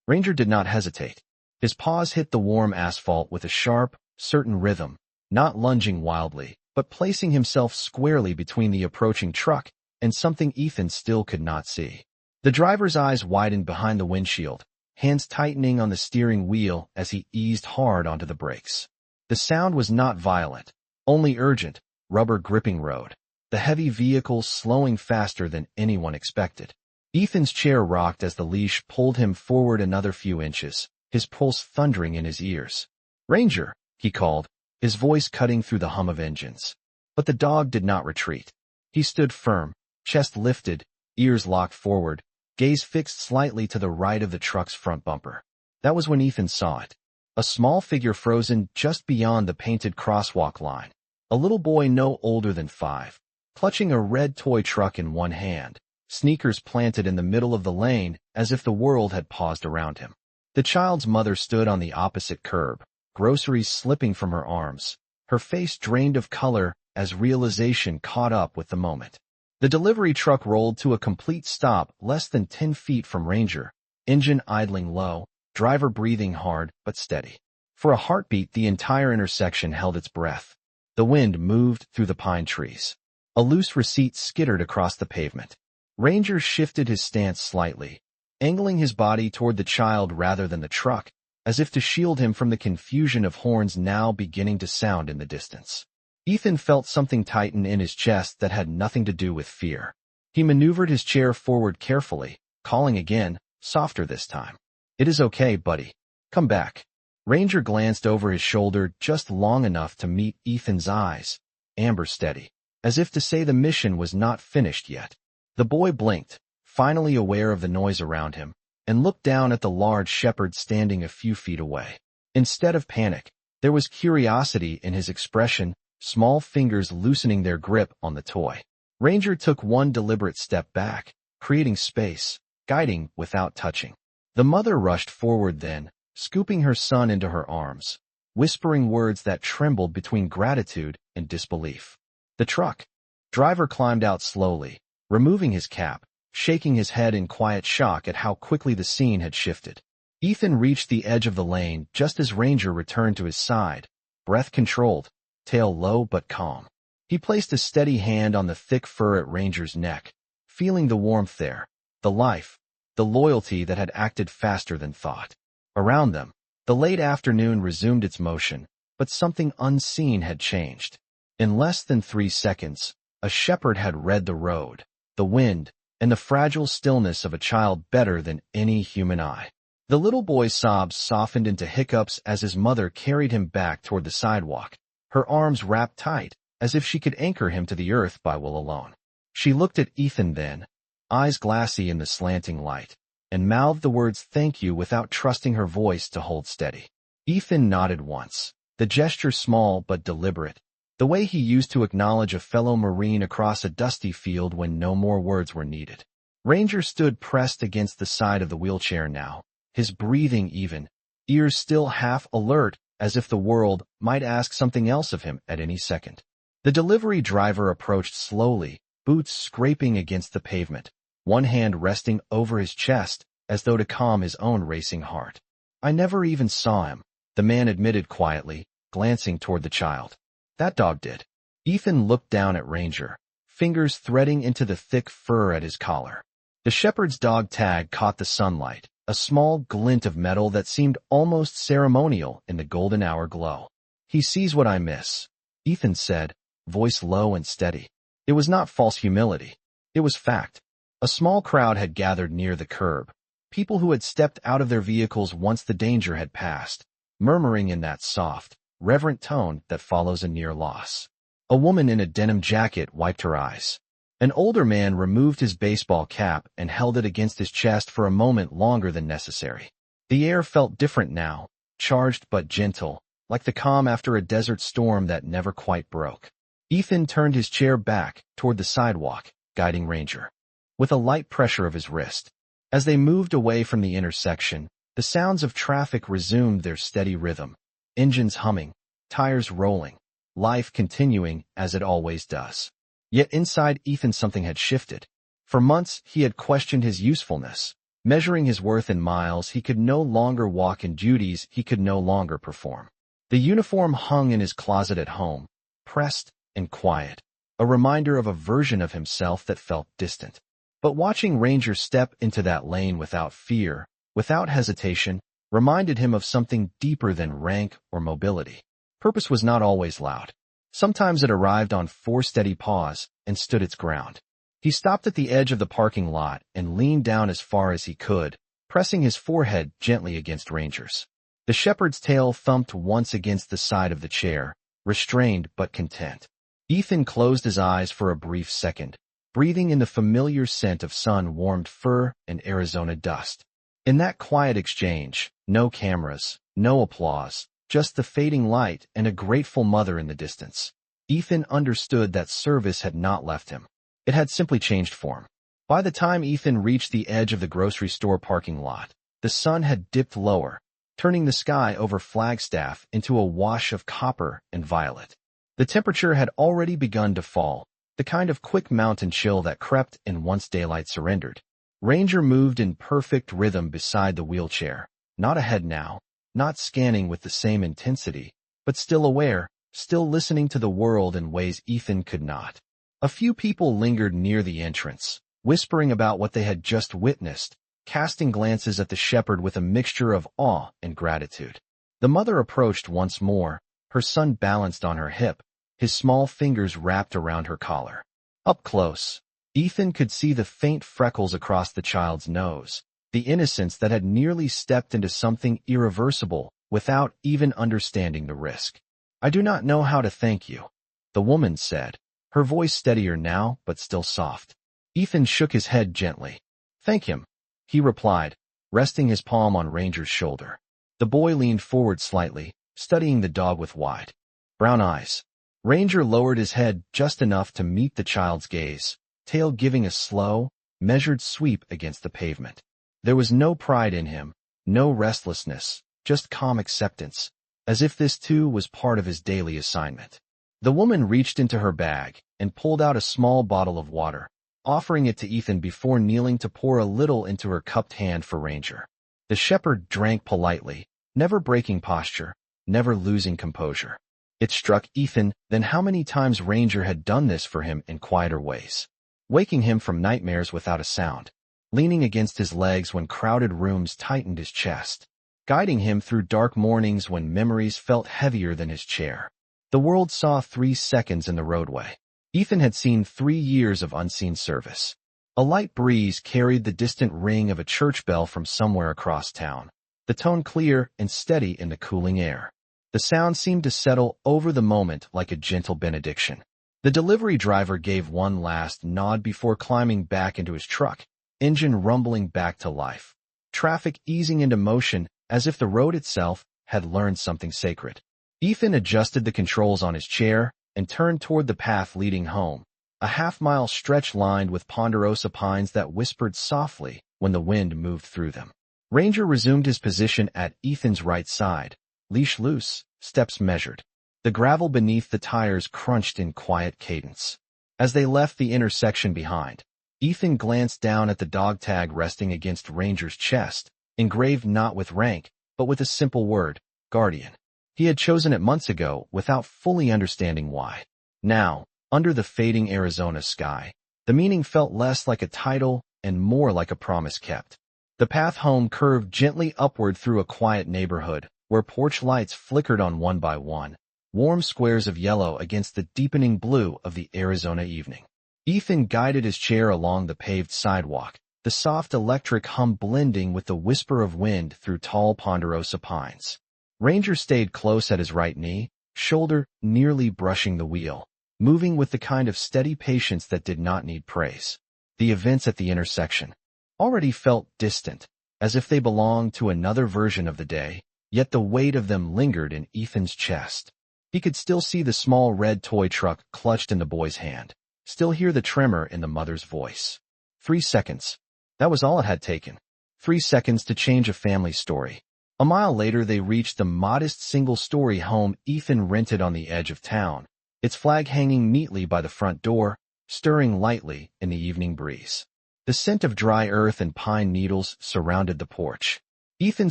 Ranger did not hesitate. His paws hit the warm asphalt with a sharp, certain rhythm, not lunging wildly, but placing himself squarely between the approaching truck and something Ethan still could not see. The driver's eyes widened behind the windshield, hands tightening on the steering wheel as he eased hard onto the brakes. The sound was not violent, only urgent, rubber-gripping road, the heavy vehicle slowing faster than anyone expected. Ethan's chair rocked as the leash pulled him forward another few inches, his pulse thundering in his ears. "Ranger," he called, his voice cutting through the hum of engines. But the dog did not retreat. He stood firm, chest lifted, ears locked forward, gaze fixed slightly to the right of the truck's front bumper. That was when Ethan saw it. A small figure frozen just beyond the painted crosswalk line. A little boy no older than 5, clutching a red toy truck in one hand, sneakers planted in the middle of the lane as if the world had paused around him. The child's mother stood on the opposite curb, groceries slipping from her arms, her face drained of color as realization caught up with the moment. The delivery truck rolled to a complete stop less than 10 feet from Ranger, engine idling low, driver breathing hard but steady. For a heartbeat, the entire intersection held its breath. The wind moved through the pine trees. A loose receipt skittered across the pavement. Ranger shifted his stance slightly, angling his body toward the child rather than the truck, as if to shield him from the confusion of horns now beginning to sound in the distance. Ethan felt something tighten in his chest that had nothing to do with fear. He maneuvered his chair forward carefully, calling again, softer this time. "It is okay, buddy. Come back." Ranger glanced over his shoulder just long enough to meet Ethan's eyes, amber steady, as if to say the mission was not finished yet. The boy blinked, finally aware of the noise around him, and looked down at the large shepherd standing a few feet away. Instead of panic, there was curiosity in his expression, small fingers loosening their grip on the toy. Ranger took one deliberate step back, creating space, guiding without touching. The mother rushed forward then, scooping her son into her arms, whispering words that trembled between gratitude and disbelief. The truck driver climbed out slowly, removing his cap, shaking his head in quiet shock at how quickly the scene had shifted. Ethan reached the edge of the lane just as Ranger returned to his side, breath controlled, tail low but calm. He placed a steady hand on the thick fur at Ranger's neck, feeling the warmth there, the life, the loyalty that had acted faster than thought. Around them, the late afternoon resumed its motion, but something unseen had changed. In less than 3 seconds, a shepherd had read the road, the wind, and the fragile stillness of a child better than any human eye. The little boy's sobs softened into hiccups as his mother carried him back toward the sidewalk, her arms wrapped tight, as if she could anchor him to the earth by will alone. She looked at Ethan then, eyes glassy in the slanting light, and mouthed the words "thank you" without trusting her voice to hold steady. Ethan nodded once, the gesture small but deliberate, the way he used to acknowledge a fellow Marine across a dusty field when no more words were needed. Ranger stood pressed against the side of the wheelchair now, his breathing even, ears still half alert as if the world might ask something else of him at any second. The delivery driver approached slowly, boots scraping against the pavement, one hand resting over his chest as though to calm his own racing heart. "I never even saw him," the man admitted quietly, glancing toward the child. "That dog did." Ethan looked down at Ranger, fingers threading into the thick fur at his collar. The shepherd's dog tag caught the sunlight, a small glint of metal that seemed almost ceremonial in the golden hour glow. "He sees what I miss," Ethan said, voice low and steady. It was not false humility. It was fact. A small crowd had gathered near the curb, people who had stepped out of their vehicles once the danger had passed, murmuring in that soft, reverent tone that follows a near loss. A woman in a denim jacket wiped her eyes. An older man removed his baseball cap and held it against his chest for a moment longer than necessary. The air felt different now, charged but gentle, like the calm after a desert storm that never quite broke. Ethan turned his chair back toward the sidewalk, guiding Ranger, with a light pressure of his wrist. As they moved away from the intersection, the sounds of traffic resumed their steady rhythm, engines humming, tires rolling, life continuing as it always does. Yet inside Ethan something had shifted. For months he had questioned his usefulness, Measuring his worth in miles, he could no longer walk in duties he could no longer perform. The uniform hung in his closet at home, pressed and quiet, a reminder of a version of himself that felt distant. But watching Ranger step into that lane without fear, without hesitation, reminded him of something deeper than rank or mobility. Purpose was not always loud. Sometimes it arrived on four steady paws and stood its ground. He stopped at the edge of the parking lot and leaned down as far as he could, pressing his forehead gently against Ranger's. The shepherd's tail thumped once against the side of the chair, restrained but content. Ethan closed his eyes for a brief second, breathing in the familiar scent of sun-warmed fur and Arizona dust. In that quiet exchange, no cameras, no applause, just the fading light and a grateful mother in the distance. Ethan understood that service had not left him. It had simply changed form. By the time Ethan reached the edge of the grocery store parking lot, the sun had dipped lower, turning the sky over Flagstaff into a wash of copper and violet. The temperature had already begun to fall, the kind of quick mountain chill that crept in once daylight surrendered. Ranger moved in perfect rhythm beside the wheelchair, not ahead now, not scanning with the same intensity, but still aware, still listening to the world in ways Ethan could not. A few people lingered near the entrance, whispering about what they had just witnessed, casting glances at the shepherd with a mixture of awe and gratitude. The mother approached once more, her son balanced on her hip, his small fingers wrapped around her collar. Up close, Ethan could see the faint freckles across the child's nose, the innocence that had nearly stepped into something irreversible without even understanding the risk. "I do not know how to thank you," the woman said, her voice steadier now but still soft. Ethan shook his head gently. "Thank him," he replied, resting his palm on Ranger's shoulder. The boy leaned forward slightly, studying the dog with wide, brown eyes. Ranger lowered his head just enough to meet the child's gaze, tail giving a slow, measured sweep against the pavement. There was no pride in him, no restlessness, just calm acceptance, as if this too was part of his daily assignment. The woman reached into her bag and pulled out a small bottle of water, offering it to Ethan before kneeling to pour a little into her cupped hand for Ranger. The shepherd drank politely, never breaking posture, never losing composure. It struck Ethan then how many times Ranger had done this for him in quieter ways, waking him from nightmares without a sound, leaning against his legs when crowded rooms tightened his chest, guiding him through dark mornings when memories felt heavier than his chair. The world saw 3 seconds in the roadway. Ethan had seen 3 years of unseen service. A light breeze carried the distant ring of a church bell from somewhere across town, the tone clear and steady in the cooling air. The sound seemed to settle over the moment like a gentle benediction. The delivery driver gave one last nod before climbing back into his truck, engine rumbling back to life, traffic easing into motion as if the road itself had learned something sacred. Ethan adjusted the controls on his chair and turned toward the path leading home, a half-mile stretch lined with ponderosa pines that whispered softly when the wind moved through them. Ranger resumed his position at Ethan's right side, leash loose, steps measured. The gravel beneath the tires crunched in quiet cadence. As they left the intersection behind, Ethan glanced down at the dog tag resting against Ranger's chest, engraved not with rank, but with a simple word, guardian. He had chosen it months ago without fully understanding why. Now, under the fading Arizona sky, the meaning felt less like a title and more like a promise kept. The path home curved gently upward through a quiet neighborhood, where porch lights flickered on one by one, warm squares of yellow against the deepening blue of the Arizona evening. Ethan guided his chair along the paved sidewalk, the soft electric hum blending with the whisper of wind through tall ponderosa pines. Ranger stayed close at his right knee, shoulder nearly brushing the wheel, moving with the kind of steady patience that did not need praise. The events at the intersection already felt distant, as if they belonged to another version of the day, yet the weight of them lingered in Ethan's chest. He could still see the small red toy truck clutched in the boy's hand, still hear the tremor in the mother's voice. 3 seconds. That was all it had taken. 3 seconds to change a family story. A mile later they reached the modest single-story home Ethan rented on the edge of town, its flag hanging neatly by the front door, stirring lightly in the evening breeze. The scent of dry earth and pine needles surrounded the porch. Ethan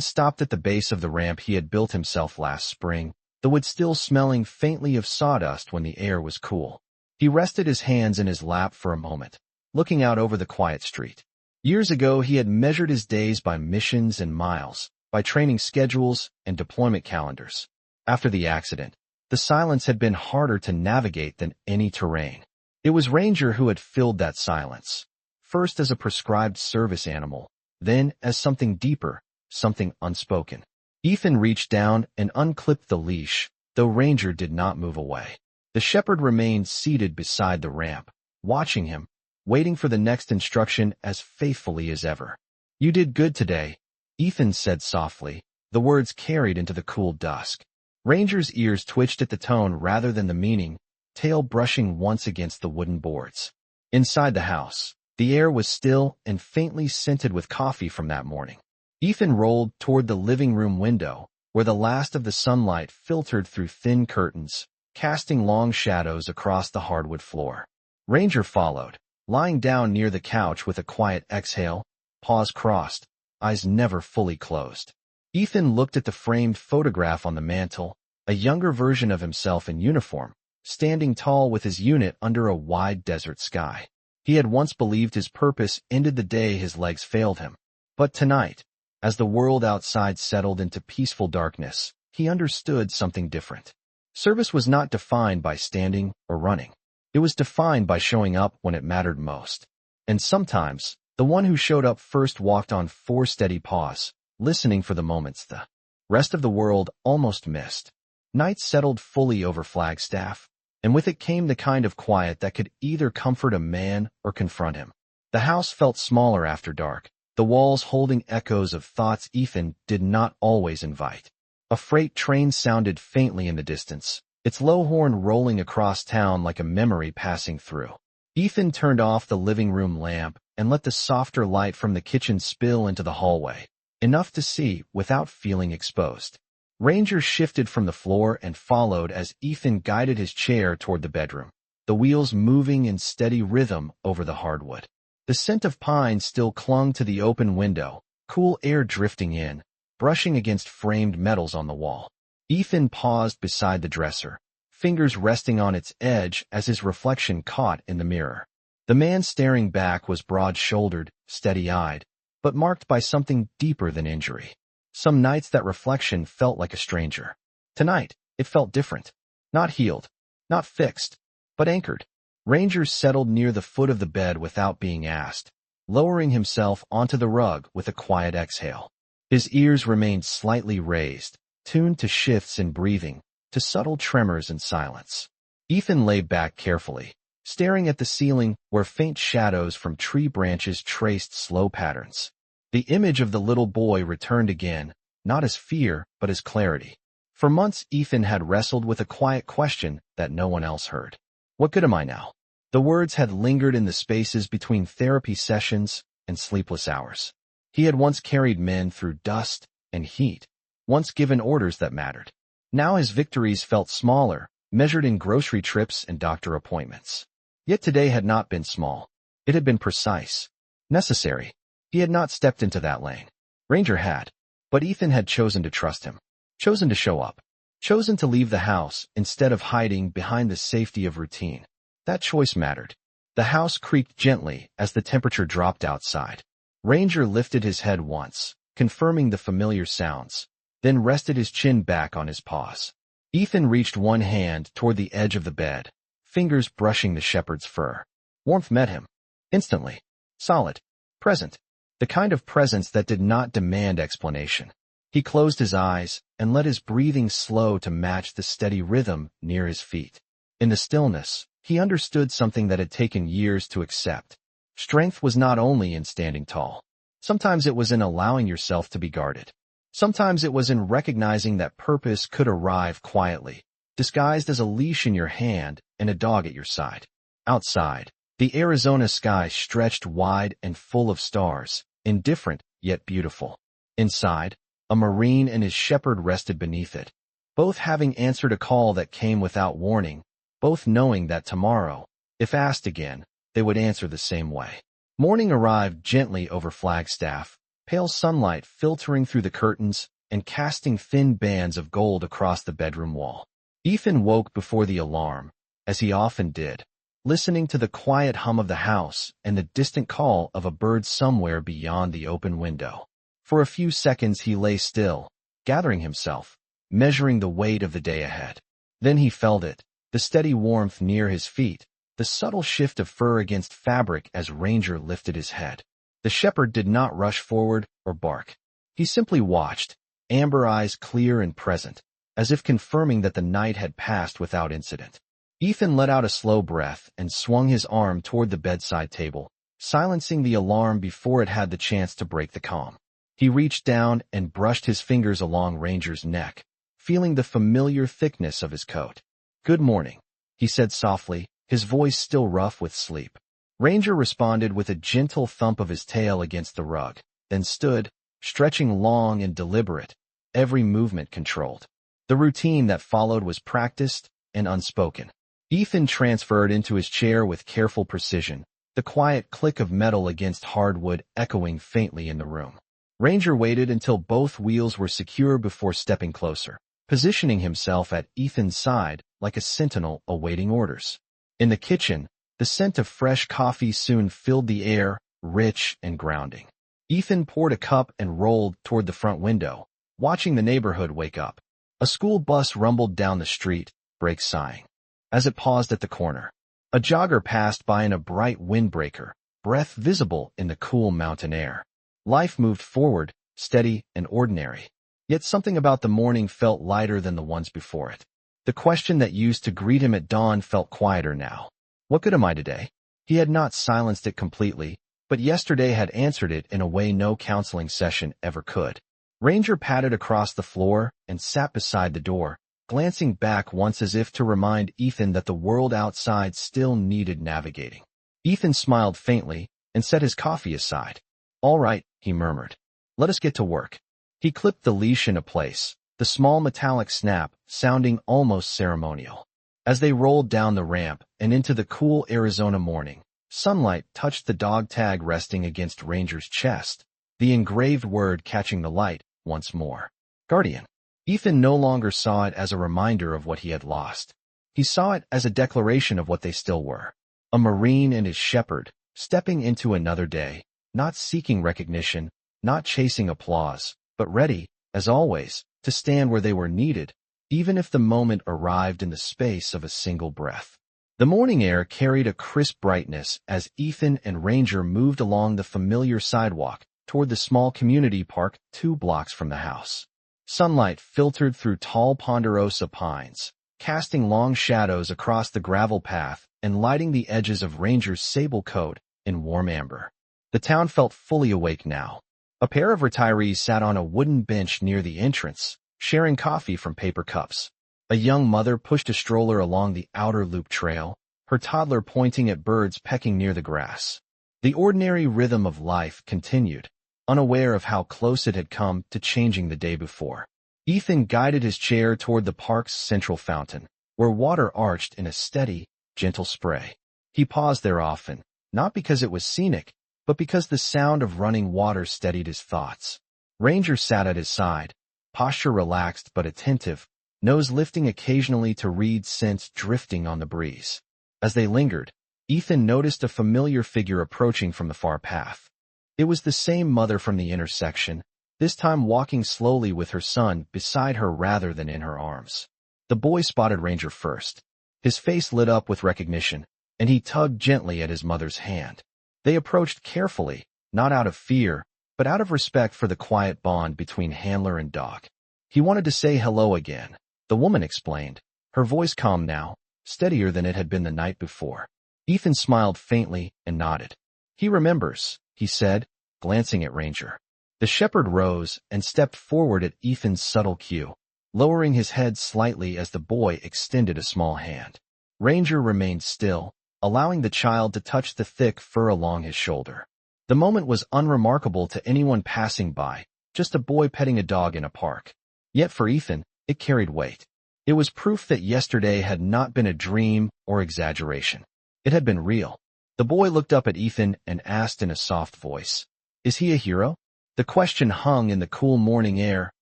stopped at the base of the ramp he had built himself last spring, the wood still smelling faintly of sawdust when the air was cool. He rested his hands in his lap for a moment, looking out over the quiet street. Years ago, he had measured his days by missions and miles, by training schedules and deployment calendars. After the accident, the silence had been harder to navigate than any terrain. It was Ranger who had filled that silence, first as a prescribed service animal, then as something deeper, something unspoken. Ethan reached down and unclipped the leash, though Ranger did not move away. The shepherd remained seated beside the ramp, watching him, waiting for the next instruction as faithfully as ever. "You did good today," Ethan said softly, the words carried into the cool dusk. Ranger's ears twitched at the tone rather than the meaning, tail brushing once against the wooden boards. Inside the house, the air was still and faintly scented with coffee from that morning. Ethan rolled toward the living room window, where the last of the sunlight filtered through thin curtains, casting long shadows across the hardwood floor. Ranger followed, lying down near the couch with a quiet exhale, paws crossed, eyes never fully closed. Ethan looked at the framed photograph on the mantel, a younger version of himself in uniform, standing tall with his unit under a wide desert sky. He had once believed his purpose ended the day his legs failed him. But tonight, as the world outside settled into peaceful darkness, he understood something different. Service was not defined by standing or running. It was defined by showing up when it mattered most. And sometimes, the one who showed up first walked on 4 steady paws, listening for the moments the rest of the world almost missed. Night settled fully over Flagstaff, and with it came the kind of quiet that could either comfort a man or confront him. The house felt smaller after dark, the walls holding echoes of thoughts Ethan did not always invite. A freight train sounded faintly in the distance, its low horn rolling across town like a memory passing through. Ethan turned off the living room lamp and let the softer light from the kitchen spill into the hallway, enough to see without feeling exposed. Ranger shifted from the floor and followed as Ethan guided his chair toward the bedroom, the wheels moving in steady rhythm over the hardwood. The scent of pine still clung to the open window, cool air drifting in, brushing against framed metals on the wall. Ethan paused beside the dresser, fingers resting on its edge as his reflection caught in the mirror. The man staring back was broad-shouldered, steady-eyed, but marked by something deeper than injury. Some nights that reflection felt like a stranger. Tonight, it felt different. Not healed, not fixed, but anchored. Ranger settled near the foot of the bed without being asked, lowering himself onto the rug with a quiet exhale. His ears remained slightly raised, tuned to shifts in breathing, to subtle tremors and silence. Ethan lay back carefully, staring at the ceiling where faint shadows from tree branches traced slow patterns. The image of the little boy returned again, not as fear, but as clarity. For months, Ethan had wrestled with a quiet question that no one else heard. What good am I now? The words had lingered in the spaces between therapy sessions and sleepless hours. He had once carried men through dust and heat, once given orders that mattered. Now his victories felt smaller, measured in grocery trips and doctor appointments. Yet today had not been small. It had been precise, necessary. He had not stepped into that lane. Ranger had, but Ethan had chosen to trust him, chosen to show up, chosen to leave the house instead of hiding behind the safety of routine. That choice mattered. The house creaked gently as the temperature dropped outside. Ranger lifted his head once, confirming the familiar sounds, then rested his chin back on his paws. Ethan reached one hand toward the edge of the bed, fingers brushing the shepherd's fur. Warmth met him. Instantly. Solid. Present. The kind of presence that did not demand explanation. He closed his eyes and let his breathing slow to match the steady rhythm near his feet. In the stillness, he understood something that had taken years to accept. Strength was not only in standing tall. Sometimes it was in allowing yourself to be guarded. Sometimes it was in recognizing that purpose could arrive quietly, disguised as a leash in your hand and a dog at your side. Outside, the Arizona sky stretched wide and full of stars, indifferent yet beautiful. Inside, a Marine and his shepherd rested beneath it, both having answered a call that came without warning, both knowing that tomorrow, if asked again, they would answer the same way. Morning arrived gently over Flagstaff, pale sunlight filtering through the curtains and casting thin bands of gold across the bedroom wall. Ethan woke before the alarm, as he often did, listening to the quiet hum of the house and the distant call of a bird somewhere beyond the open window. For a few seconds he lay still, gathering himself, measuring the weight of the day ahead. Then he felt it, the steady warmth near his feet, the subtle shift of fur against fabric as Ranger lifted his head. The shepherd did not rush forward or bark. He simply watched, amber eyes clear and present, as if confirming that the night had passed without incident. Ethan let out a slow breath and swung his arm toward the bedside table, silencing the alarm before it had the chance to break the calm. He reached down and brushed his fingers along Ranger's neck, feeling the familiar thickness of his coat. "Good morning," he said softly, his voice still rough with sleep. Ranger responded with a gentle thump of his tail against the rug, then stood, stretching long and deliberate, every movement controlled. The routine that followed was practiced and unspoken. Ethan transferred into his chair with careful precision, the quiet click of metal against hardwood echoing faintly in the room. Ranger waited until both wheels were secure before stepping closer, positioning himself at Ethan's side like a sentinel awaiting orders. In the kitchen, the scent of fresh coffee soon filled the air, rich and grounding. Ethan poured a cup and rolled toward the front window, watching the neighborhood wake up. A school bus rumbled down the street, brakes sighing. As it paused at the corner, a jogger passed by in a bright windbreaker, breath visible in the cool mountain air. Life moved forward, steady and ordinary. Yet something about the morning felt lighter than the ones before it. The question that used to greet him at dawn felt quieter now. What good am I today? He had not silenced it completely, but yesterday had answered it in a way no counseling session ever could. Ranger padded across the floor and sat beside the door, glancing back once as if to remind Ethan that the world outside still needed navigating. Ethan smiled faintly and set his coffee aside. "All right," he murmured. "Let us get to work." He clipped the leash into place, the small metallic snap sounding almost ceremonial. As they rolled down the ramp and into the cool Arizona morning, sunlight touched the dog tag resting against Ranger's chest, the engraved word catching the light once more. Guardian. Ethan no longer saw it as a reminder of what he had lost. He saw it as a declaration of what they still were. A Marine and his shepherd, stepping into another day, not seeking recognition, not chasing applause, but ready, as always, to stand where they were needed, even if the moment arrived in the space of a single breath. The morning air carried a crisp brightness as Ethan and Ranger moved along the familiar sidewalk toward the small community park 2 blocks from the house. Sunlight filtered through tall ponderosa pines, casting long shadows across the gravel path and lighting the edges of Ranger's sable coat in warm amber. The town felt fully awake now. A pair of retirees sat on a wooden bench near the entrance, sharing coffee from paper cups. A young mother pushed a stroller along the outer loop trail, her toddler pointing at birds pecking near the grass. The ordinary rhythm of life continued, unaware of how close it had come to changing the day before. Ethan guided his chair toward the park's central fountain, where water arched in a steady, gentle spray. He paused there often, not because it was scenic, but because the sound of running water steadied his thoughts. Ranger sat at his side, posture relaxed but attentive, nose lifting occasionally to read scents drifting on the breeze. As they lingered, Ethan noticed a familiar figure approaching from the far path. It was the same mother from the intersection, this time walking slowly with her son beside her rather than in her arms. The boy spotted Ranger first. His face lit up with recognition, and he tugged gently at his mother's hand. They approached carefully, not out of fear, but out of respect for the quiet bond between handler and dog. He wanted to say hello again, the woman explained, her voice calm now, steadier than it had been the night before. Ethan smiled faintly and nodded. "He remembers," he said, glancing at Ranger. The shepherd rose and stepped forward at Ethan's subtle cue, lowering his head slightly as the boy extended a small hand. Ranger remained still, allowing the child to touch the thick fur along his shoulder. The moment was unremarkable to anyone passing by, just a boy petting a dog in a park. Yet for Ethan, it carried weight. It was proof that yesterday had not been a dream or exaggeration. It had been real. The boy looked up at Ethan and asked in a soft voice, "Is he a hero?" The question hung in the cool morning air,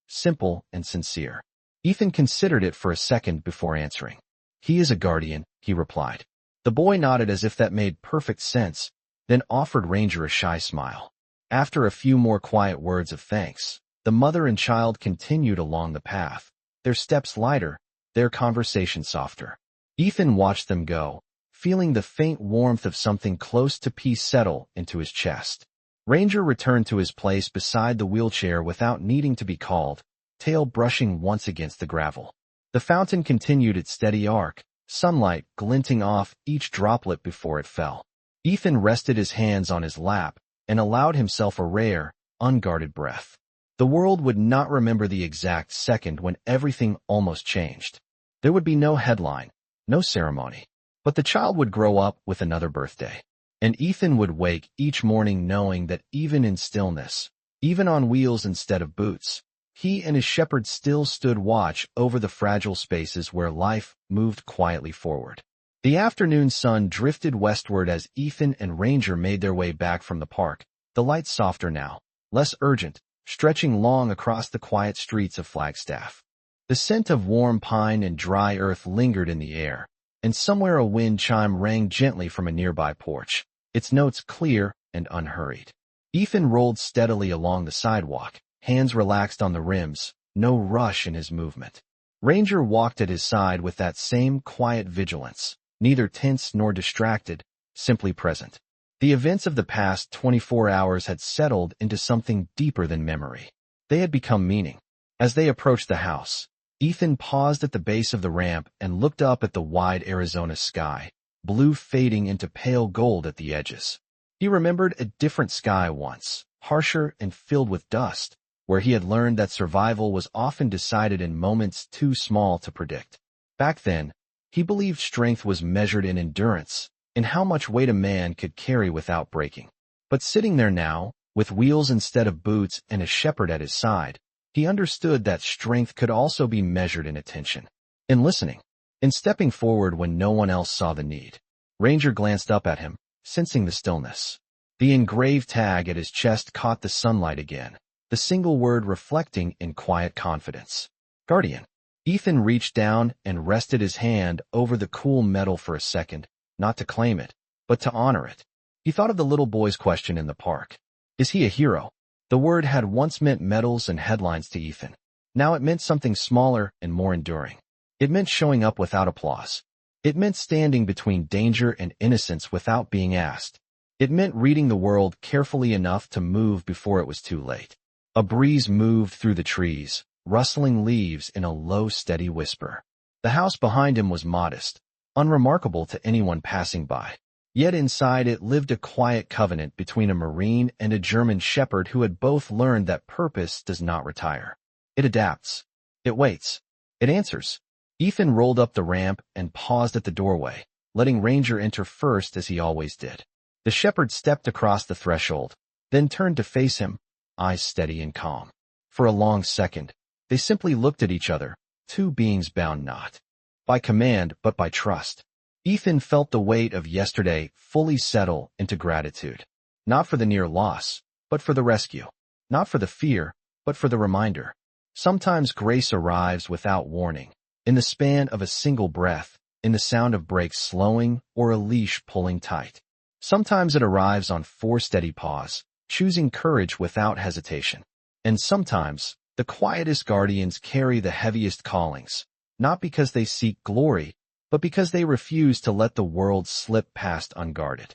simple and sincere. Ethan considered it for a second before answering. "He is a guardian," he replied. The boy nodded as if that made perfect sense, then offered Ranger a shy smile. After a few more quiet words of thanks, the mother and child continued along the path, their steps lighter, their conversation softer. Ethan watched them go, feeling the faint warmth of something close to peace settle into his chest. Ranger returned to his place beside the wheelchair without needing to be called, tail brushing once against the gravel. The fountain continued its steady arc, sunlight glinting off each droplet before it fell. Ethan rested his hands on his lap and allowed himself a rare, unguarded breath. The world would not remember the exact second when everything almost changed. There would be no headline, no ceremony, but the child would grow up with another birthday. And Ethan would wake each morning knowing that even in stillness, even on wheels instead of boots, he and his shepherd still stood watch over the fragile spaces where life moved quietly forward. The afternoon sun drifted westward as Ethan and Ranger made their way back from the park, the lights softer now, less urgent, stretching long across the quiet streets of Flagstaff. The scent of warm pine and dry earth lingered in the air, and somewhere a wind chime rang gently from a nearby porch, its notes clear and unhurried. Ethan rolled steadily along the sidewalk, hands relaxed on the rims, no rush in his movement. Ranger walked at his side with that same quiet vigilance, neither tense nor distracted, simply present. The events of the past 24 hours had settled into something deeper than memory. They had become meaning. As they approached the house, Ethan paused at the base of the ramp and looked up at the wide Arizona sky, blue fading into pale gold at the edges. He remembered a different sky once, harsher and filled with dust, where he had learned that survival was often decided in moments too small to predict. Back then, he believed strength was measured in endurance, in how much weight a man could carry without breaking. But sitting there now, with wheels instead of boots and a shepherd at his side, he understood that strength could also be measured in attention, in listening, in stepping forward when no one else saw the need. Ranger glanced up at him, sensing the stillness. The engraved tag at his chest caught the sunlight again, the single word reflecting in quiet confidence. Guardian. Ethan reached down and rested his hand over the cool metal for a second, not to claim it, but to honor it. He thought of the little boy's question in the park. Is he a hero? The word had once meant medals and headlines to Ethan. Now it meant something smaller and more enduring. It meant showing up without applause. It meant standing between danger and innocence without being asked. It meant reading the world carefully enough to move before it was too late. A breeze moved through the trees, rustling leaves in a low, steady whisper. The house behind him was modest, unremarkable to anyone passing by. Yet inside it lived a quiet covenant between a Marine and a German shepherd who had both learned that purpose does not retire. It adapts. It waits. It answers. Ethan rolled up the ramp and paused at the doorway, letting Ranger enter first as he always did. The shepherd stepped across the threshold, then turned to face him, eyes steady and calm. For a long second, they simply looked at each other, two beings bound not by command but by trust. Ethan felt the weight of yesterday fully settle into gratitude, not for the near loss, but for the rescue, not for the fear, but for the reminder. Sometimes grace arrives without warning, in the span of a single breath, in the sound of brakes slowing or a leash pulling tight. Sometimes it arrives on 4 steady paws, choosing courage without hesitation. And sometimes, the quietest guardians carry the heaviest callings, not because they seek glory, but because they refuse to let the world slip past unguarded.